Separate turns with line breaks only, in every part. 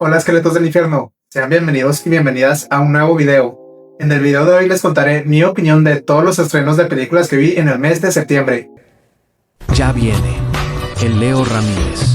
Hola esqueletos del infierno, sean bienvenidos y bienvenidas a un nuevo video. En el video de hoy les contaré mi opinión de todos los estrenos de películas que vi en el mes de septiembre.
Ya viene el Leo Ramírez.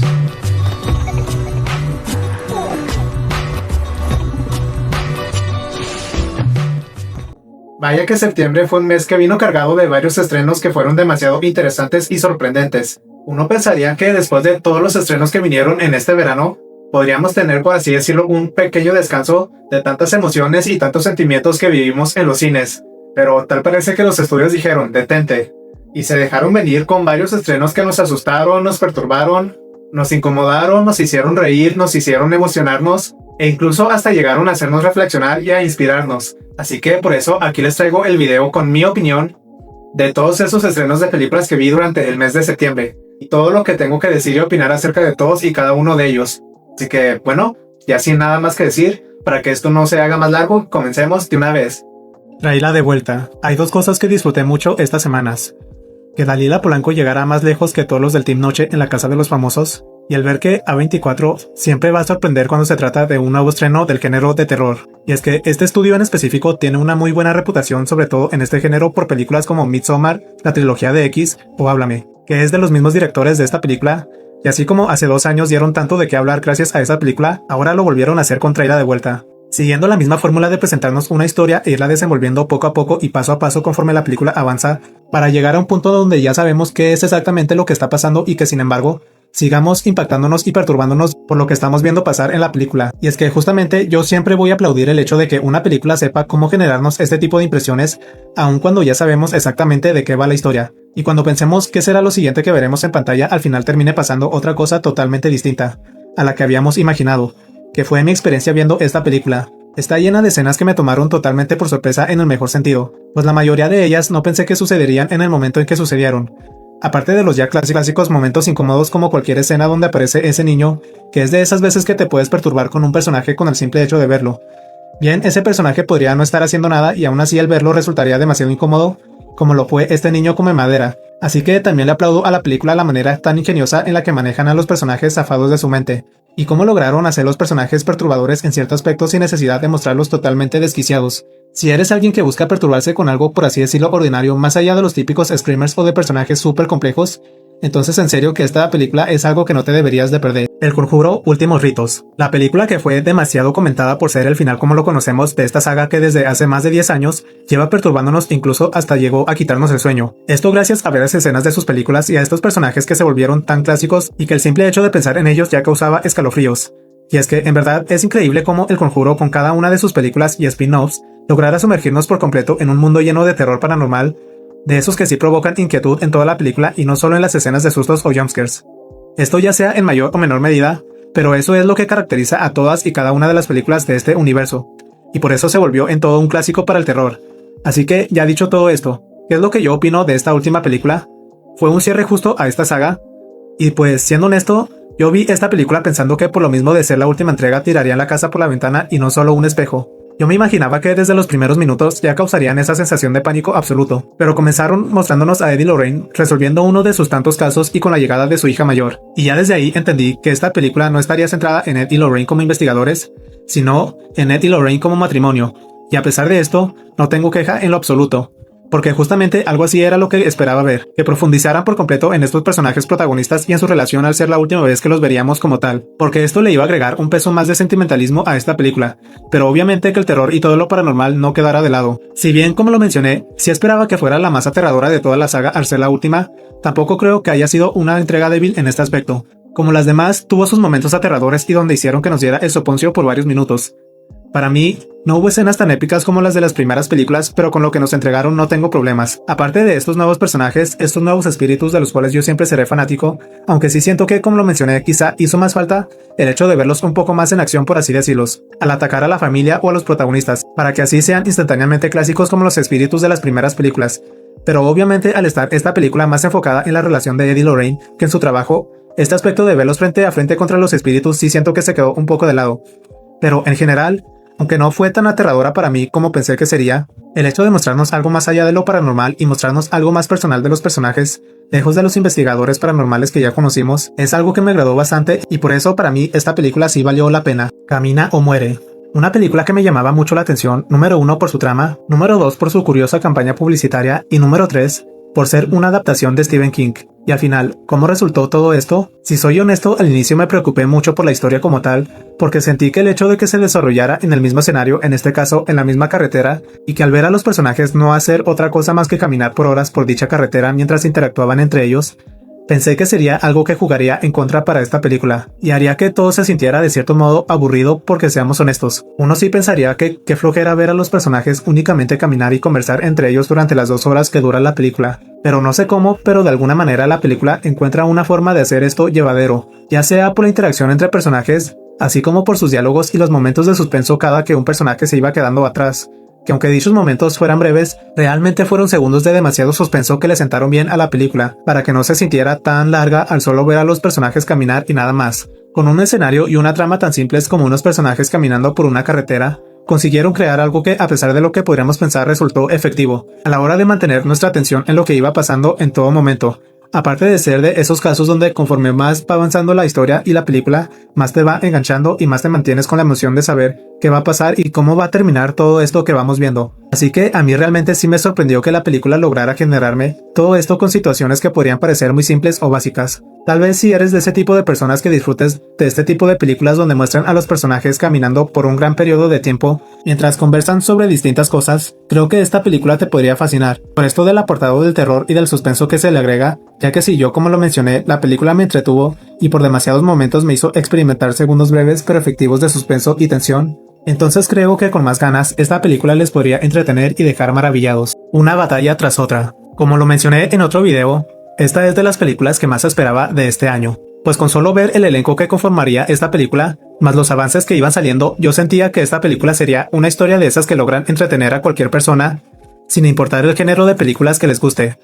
Vaya que septiembre fue un mes que vino cargado de varios estrenos que fueron demasiado interesantes y sorprendentes. Uno pensaría que después de todos los estrenos que vinieron en este verano, podríamos tener, por así decirlo, un pequeño descanso de tantas emociones y tantos sentimientos que vivimos en los cines. Pero tal parece que los estudios dijeron, detente, y se dejaron venir con varios estrenos que nos asustaron, nos perturbaron, nos incomodaron, nos hicieron reír, nos hicieron emocionarnos, e incluso hasta llegaron a hacernos reflexionar y a inspirarnos. Así que por eso aquí les traigo el video con mi opinión de todos esos estrenos de películas que vi durante el mes de septiembre, y todo lo que tengo que decir y opinar acerca de todos y cada uno de ellos. Así que, bueno, ya sin nada más que decir, para que esto no se haga más largo, comencemos de una vez.
Traíla de vuelta. Hay dos cosas que disfruté mucho estas semanas. Que Dalila Polanco llegara más lejos que todos los del Team Noche en la Casa de los Famosos, y el ver que A24 siempre va a sorprender cuando se trata de un nuevo estreno del género de terror. Y es que este estudio en específico tiene una muy buena reputación, sobre todo en este género, por películas como Midsommar, la trilogía de X o Háblame, que es de los mismos directores de esta película. Y así como hace 2 años dieron tanto de qué hablar gracias a esa película, ahora lo volvieron a hacer con Traíla de vuelta. Siguiendo la misma fórmula de presentarnos una historia e irla desenvolviendo poco a poco y paso a paso conforme la película avanza, para llegar a un punto donde ya sabemos qué es exactamente lo que está pasando y que sin embargo, sigamos impactándonos y perturbándonos por lo que estamos viendo pasar en la película. Y es que justamente yo siempre voy a aplaudir el hecho de que una película sepa cómo generarnos este tipo de impresiones, aun cuando ya sabemos exactamente de qué va la historia. Y cuando pensemos qué será lo siguiente que veremos en pantalla, al final termine pasando otra cosa totalmente distinta a la que habíamos imaginado, que fue mi experiencia viendo esta película. Está llena de escenas que me tomaron totalmente por sorpresa en el mejor sentido, pues la mayoría de ellas no pensé que sucederían en el momento en que sucedieron. Aparte de los ya clásicos momentos incómodos como cualquier escena donde aparece ese niño, que es de esas veces que te puedes perturbar con un personaje con el simple hecho de verlo. Bien, ese personaje podría no estar haciendo nada y aún así el verlo resultaría demasiado incómodo, como lo fue este niño come madera. Así que también le aplaudo a la película la manera tan ingeniosa en la que manejan a los personajes zafados de su mente, y cómo lograron hacer los personajes perturbadores en cierto aspecto sin necesidad de mostrarlos totalmente desquiciados. Si eres alguien que busca perturbarse con algo por así decirlo ordinario más allá de los típicos screamers o de personajes súper complejos, entonces en serio que esta película es algo que no te deberías de perder. El Conjuro Últimos Ritos. La película que fue demasiado comentada por ser el final como lo conocemos de esta saga que desde hace más de 10 años lleva perturbándonos, incluso hasta llegó a quitarnos el sueño. Esto gracias a ver las escenas de sus películas y a estos personajes que se volvieron tan clásicos y que el simple hecho de pensar en ellos ya causaba escalofríos. Y es que en verdad es increíble cómo El Conjuro con cada una de sus películas y spin-offs lograra sumergirnos por completo en un mundo lleno de terror paranormal, de esos que sí provocan inquietud en toda la película y no solo en las escenas de sustos o jumpscares. Esto ya sea en mayor o menor medida, pero eso es lo que caracteriza a todas y cada una de las películas de este universo, y por eso se volvió en todo un clásico para el terror. Así que, ya dicho todo esto, ¿qué es lo que yo opino de esta última película? Fue un cierre justo a esta saga, y pues siendo honesto, yo vi esta película pensando que por lo mismo de ser la última entrega tirarían la casa por la ventana y no solo un espejo. Yo me imaginaba que desde los primeros minutos ya causarían esa sensación de pánico absoluto, pero comenzaron mostrándonos a Ed y Lorraine resolviendo uno de sus tantos casos y con la llegada de su hija mayor. Y ya desde ahí entendí que esta película no estaría centrada en Ed y Lorraine como investigadores, sino en Ed y Lorraine como matrimonio. Y a pesar de esto, no tengo queja en lo absoluto, porque justamente algo así era lo que esperaba ver, que profundizaran por completo en estos personajes protagonistas y en su relación al ser la última vez que los veríamos como tal, porque esto le iba a agregar un peso más de sentimentalismo a esta película, pero obviamente que el terror y todo lo paranormal no quedara de lado. Si bien, como lo mencioné, sí esperaba que fuera la más aterradora de toda la saga al ser la última, tampoco creo que haya sido una entrega débil en este aspecto. Como las demás, tuvo sus momentos aterradores y donde hicieron que nos diera el soponcio por varios minutos. Para mí, no hubo escenas tan épicas como las de las primeras películas, pero con lo que nos entregaron no tengo problemas. Aparte de estos nuevos personajes, estos nuevos espíritus de los cuales yo siempre seré fanático, aunque sí siento que, como lo mencioné, quizá hizo más falta el hecho de verlos un poco más en acción, por así decirlos, al atacar a la familia o a los protagonistas, para que así sean instantáneamente clásicos como los espíritus de las primeras películas. Pero obviamente al estar esta película más enfocada en la relación de Ed y Lorraine que en su trabajo, este aspecto de verlos frente a frente contra los espíritus sí siento que se quedó un poco de lado. Pero en general, aunque no fue tan aterradora para mí como pensé que sería, el hecho de mostrarnos algo más allá de lo paranormal y mostrarnos algo más personal de los personajes lejos de los investigadores paranormales que ya conocimos, es algo que me agradó bastante y por eso para mí esta película sí valió la pena. Camina o muere. Una película que me llamaba mucho la atención, número 1 por su trama, número 2 por su curiosa campaña publicitaria y número 3 por ser una adaptación de Stephen King. Y al final, ¿cómo resultó todo esto? Si soy honesto, al inicio me preocupé mucho por la historia como tal, porque sentí que el hecho de que se desarrollara en el mismo escenario, en este caso en la misma carretera, y que al ver a los personajes no hacer otra cosa más que caminar por horas por dicha carretera mientras interactuaban entre ellos, pensé que sería algo que jugaría en contra para esta película, y haría que todo se sintiera de cierto modo aburrido porque seamos honestos. Uno sí pensaría que qué flojera ver a los personajes únicamente caminar y conversar entre ellos durante las 2 horas que dura la película. Pero no sé cómo, pero de alguna manera la película encuentra una forma de hacer esto llevadero, ya sea por la interacción entre personajes, así como por sus diálogos y los momentos de suspenso cada que un personaje se iba quedando atrás, que aunque dichos momentos fueran breves, realmente fueron segundos de demasiado suspenso que le sentaron bien a la película, para que no se sintiera tan larga al solo ver a los personajes caminar y nada más. Con un escenario y una trama tan simples como unos personajes caminando por una carretera, consiguieron crear algo que, a pesar de lo que podríamos pensar, resultó efectivo, a la hora de mantener nuestra atención en lo que iba pasando en todo momento. Aparte de ser de esos casos donde conforme más va avanzando la historia y la película, más te va enganchando y más te mantienes con la emoción de saber qué va a pasar y cómo va a terminar todo esto que vamos viendo. Así que a mí realmente sí me sorprendió que la película lograra generarme todo esto con situaciones que podrían parecer muy simples o básicas. Tal vez si eres de ese tipo de personas que disfrutes de este tipo de películas donde muestran a los personajes caminando por un gran periodo de tiempo mientras conversan sobre distintas cosas, creo que esta película te podría fascinar. Por esto del apartado del terror y del suspenso que se le agrega, ya que si yo, como lo mencioné, la película me entretuvo y por demasiados momentos me hizo experimentar segundos breves pero efectivos de suspenso y tensión, entonces creo que con más ganas esta película les podría entretener y dejar maravillados. Una batalla tras otra. Como lo mencioné en otro video, esta es de las películas que más esperaba de este año, pues con solo ver el elenco que conformaría esta película, más los avances que iban saliendo, yo sentía que esta película sería una historia de esas que logran entretener a cualquier persona, sin importar el género de películas que les guste.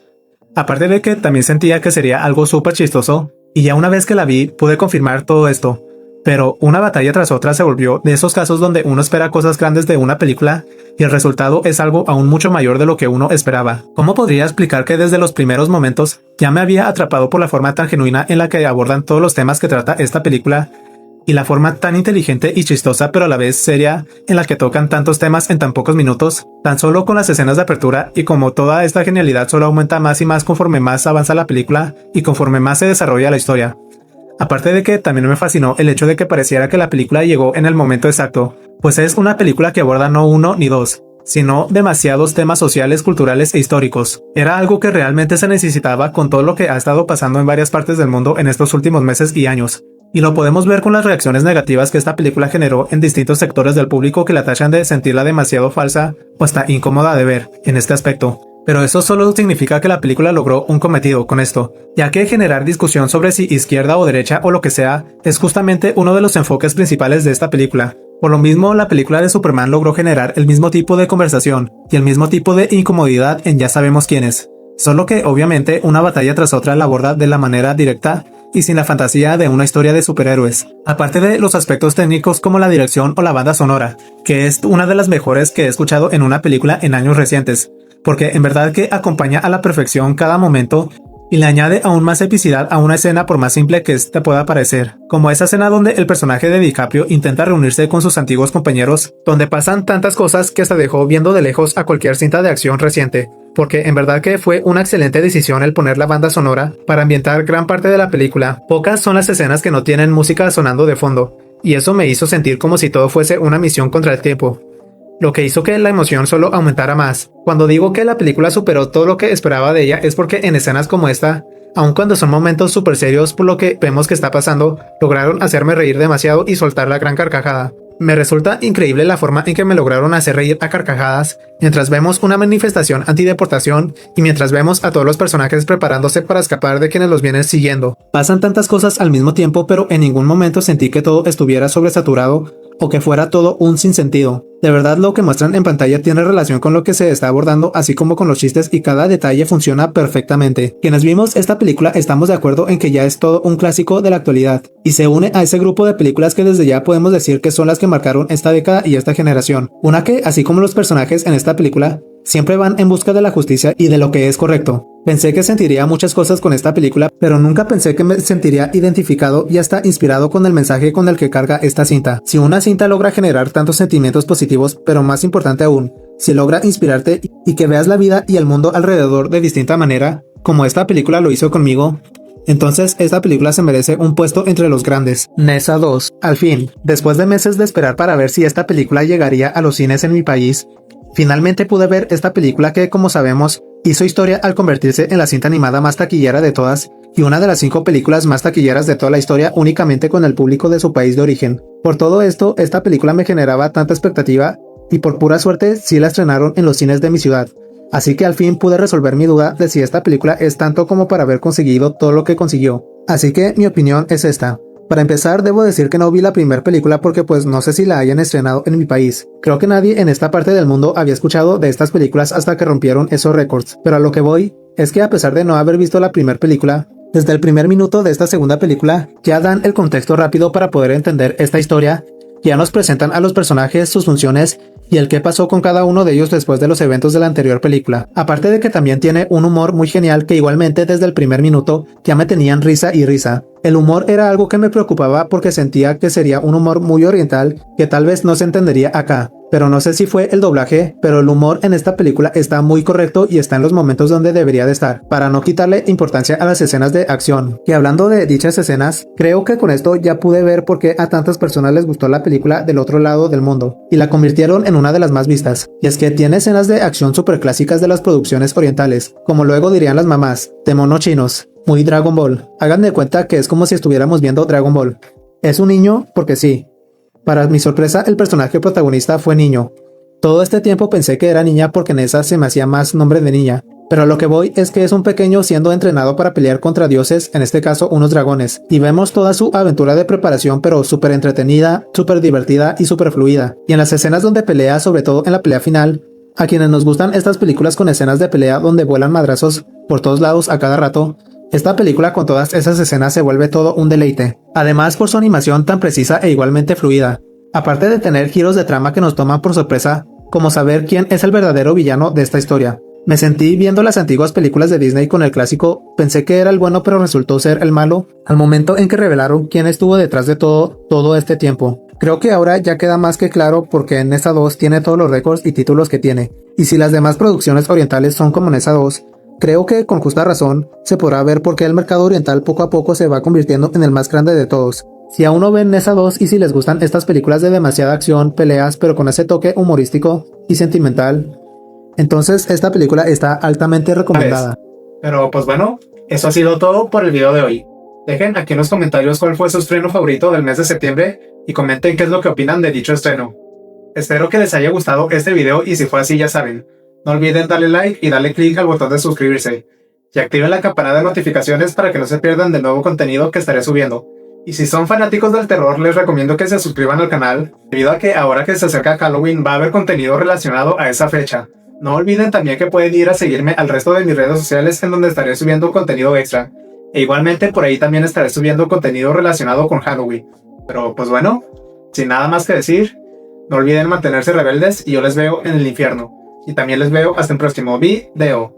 Aparte de que también sentía que sería algo súper chistoso, y ya una vez que la vi pude confirmar todo esto. Pero una batalla tras otra se volvió de esos casos donde uno espera cosas grandes de una película y el resultado es algo aún mucho mayor de lo que uno esperaba. ¿Cómo podría explicar que desde los primeros momentos ya me había atrapado por la forma tan genuina en la que abordan todos los temas que trata esta película y la forma tan inteligente y chistosa pero a la vez seria en la que tocan tantos temas en tan pocos minutos? Tan solo con las escenas de apertura, y como toda esta genialidad solo aumenta más y más conforme más avanza la película y conforme más se desarrolla la historia. Aparte de que también me fascinó el hecho de que pareciera que la película llegó en el momento exacto, pues es una película que aborda no uno ni dos, sino demasiados temas sociales, culturales e históricos. Era algo que realmente se necesitaba con todo lo que ha estado pasando en varias partes del mundo en estos últimos meses y años. Y lo podemos ver con las reacciones negativas que esta película generó en distintos sectores del público que la tachan de sentirla demasiado falsa o hasta incómoda de ver en este aspecto. Pero eso solo significa que la película logró un cometido con esto, ya que generar discusión sobre si izquierda o derecha o lo que sea es justamente uno de los enfoques principales de esta película. Por lo mismo, la película de Superman logró generar el mismo tipo de conversación y el mismo tipo de incomodidad en ya sabemos quiénes, solo que obviamente una batalla tras otra la aborda de la manera directa y sin la fantasía de una historia de superhéroes. Aparte de los aspectos técnicos como la dirección o la banda sonora, que es una de las mejores que he escuchado en una película en años recientes, porque en verdad que acompaña a la perfección cada momento y le añade aún más epicidad a una escena por más simple que ésta pueda parecer, como esa escena donde el personaje de DiCaprio intenta reunirse con sus antiguos compañeros, donde pasan tantas cosas que hasta dejó viendo de lejos a cualquier cinta de acción reciente, porque en verdad que fue una excelente decisión el poner la banda sonora para ambientar gran parte de la película. Pocas son las escenas que no tienen música sonando de fondo, y eso me hizo sentir como si todo fuese una misión contra el tiempo, lo que hizo que la emoción solo aumentara más. Cuando digo que la película superó todo lo que esperaba de ella es porque en escenas como esta, aun cuando son momentos súper serios por lo que vemos que está pasando, lograron hacerme reír demasiado y soltar la gran carcajada. Me resulta increíble la forma en que me lograron hacer reír a carcajadas mientras vemos una manifestación antideportación y mientras vemos a todos los personajes preparándose para escapar de quienes los vienen siguiendo. Pasan tantas cosas al mismo tiempo, pero en ningún momento sentí que todo estuviera sobresaturado o que fuera todo un sinsentido. De verdad, lo que muestran en pantalla tiene relación con lo que se está abordando, así como con los chistes, y cada detalle funciona perfectamente. Quienes vimos esta película estamos de acuerdo en que ya es todo un clásico de la actualidad, y se une a ese grupo de películas que desde ya podemos decir que son las que marcaron esta década y esta generación. Una que, así como los personajes en esta película, siempre van en busca de la justicia y de lo que es correcto. Pensé que sentiría muchas cosas con esta película, pero nunca pensé que me sentiría identificado y hasta inspirado con el mensaje con el que carga esta cinta. Si una cinta logra generar tantos sentimientos positivos, pero más importante aún, si logra inspirarte y que veas la vida y el mundo alrededor de distinta manera, como esta película lo hizo conmigo, entonces esta película se merece un puesto entre los grandes. Nessa 2. Al fin, después de meses de esperar para ver si esta película llegaría a los cines en mi país, finalmente pude ver esta película que, como sabemos, hizo historia al convertirse en la cinta animada más taquillera de todas y una de las 5 películas más taquilleras de toda la historia únicamente con el público de su país de origen. Por todo esto, esta película me generaba tanta expectativa y por pura suerte sí la estrenaron en los cines de mi ciudad. Así que al fin pude resolver mi duda de si esta película es tanto como para haber conseguido todo lo que consiguió. Así que mi opinión es esta. Para empezar, debo decir que no vi la primera película porque pues no sé si la hayan estrenado en mi país. Creo que nadie en esta parte del mundo había escuchado de estas películas hasta que rompieron esos récords. Pero a lo que voy es que a pesar de no haber visto la primera película, desde el primer minuto de esta segunda película ya dan el contexto rápido para poder entender esta historia. Ya nos presentan a los personajes, sus funciones y el qué pasó con cada uno de ellos después de los eventos de la anterior película. Aparte de que también tiene un humor muy genial que igualmente desde el primer minuto ya me tenían risa y risa. El humor era algo que me preocupaba porque sentía que sería un humor muy oriental que tal vez no se entendería acá. Pero no sé si fue el doblaje, pero el humor en esta película está muy correcto y está en los momentos donde debería de estar, para no quitarle importancia a las escenas de acción. Y hablando de dichas escenas, creo que con esto ya pude ver por qué a tantas personas les gustó la película del otro lado del mundo, y la convirtieron en una de las más vistas. Y es que tiene escenas de acción super clásicas de las producciones orientales, como luego dirían las mamás, de monos chinos, muy Dragon Ball. Hagan de cuenta que es como si estuviéramos viendo Dragon Ball. Es un niño porque sí. Para mi sorpresa, el personaje protagonista fue niño. Todo este tiempo pensé que era niña porque Nessa se me hacía más nombre de niña. Pero a lo que voy es que es un pequeño siendo entrenado para pelear contra dioses, en este caso unos dragones. Y vemos toda su aventura de preparación pero súper entretenida, súper divertida y súper fluida. Y en las escenas donde pelea, sobre todo en la pelea final, a quienes nos gustan estas películas con escenas de pelea donde vuelan madrazos por todos lados a cada rato, esta película con todas esas escenas se vuelve todo un deleite. Además por su animación tan precisa e igualmente fluida. Aparte de tener giros de trama que nos toman por sorpresa, como saber quién es el verdadero villano de esta historia. Me sentí viendo las antiguas películas de Disney con el clásico, pensé que era el bueno pero resultó ser el malo, al momento en que revelaron quién estuvo detrás de todo este tiempo. Creo que ahora ya queda más que claro porque en Nessa 2 tiene todos los récords y títulos que tiene, y si las demás producciones orientales son como Nessa 2, creo que con justa razón se podrá ver por qué el mercado oriental poco a poco se va convirtiendo en el más grande de todos. Si aún no ven Nessa 2 y si les gustan estas películas de demasiada acción, peleas, pero con ese toque humorístico y sentimental, entonces esta película está altamente recomendada.
Pero pues bueno, eso ha sido todo por el video de hoy. Dejen aquí en los comentarios cuál fue su estreno favorito del mes de septiembre y comenten qué es lo que opinan de dicho estreno. Espero que les haya gustado este video y si fue así ya saben, no olviden darle like y darle click al botón de suscribirse. Y activen la campana de notificaciones para que no se pierdan del nuevo contenido que estaré subiendo. Y si son fanáticos del terror les recomiendo que se suscriban al canal, debido a que ahora que se acerca Halloween va a haber contenido relacionado a esa fecha. No olviden también que pueden ir a seguirme al resto de mis redes sociales en donde estaré subiendo contenido extra. E igualmente por ahí también estaré subiendo contenido relacionado con Halloween. Pero pues bueno, sin nada más que decir, no olviden mantenerse rebeldes y yo les veo en el infierno. Y también les veo hasta el próximo video.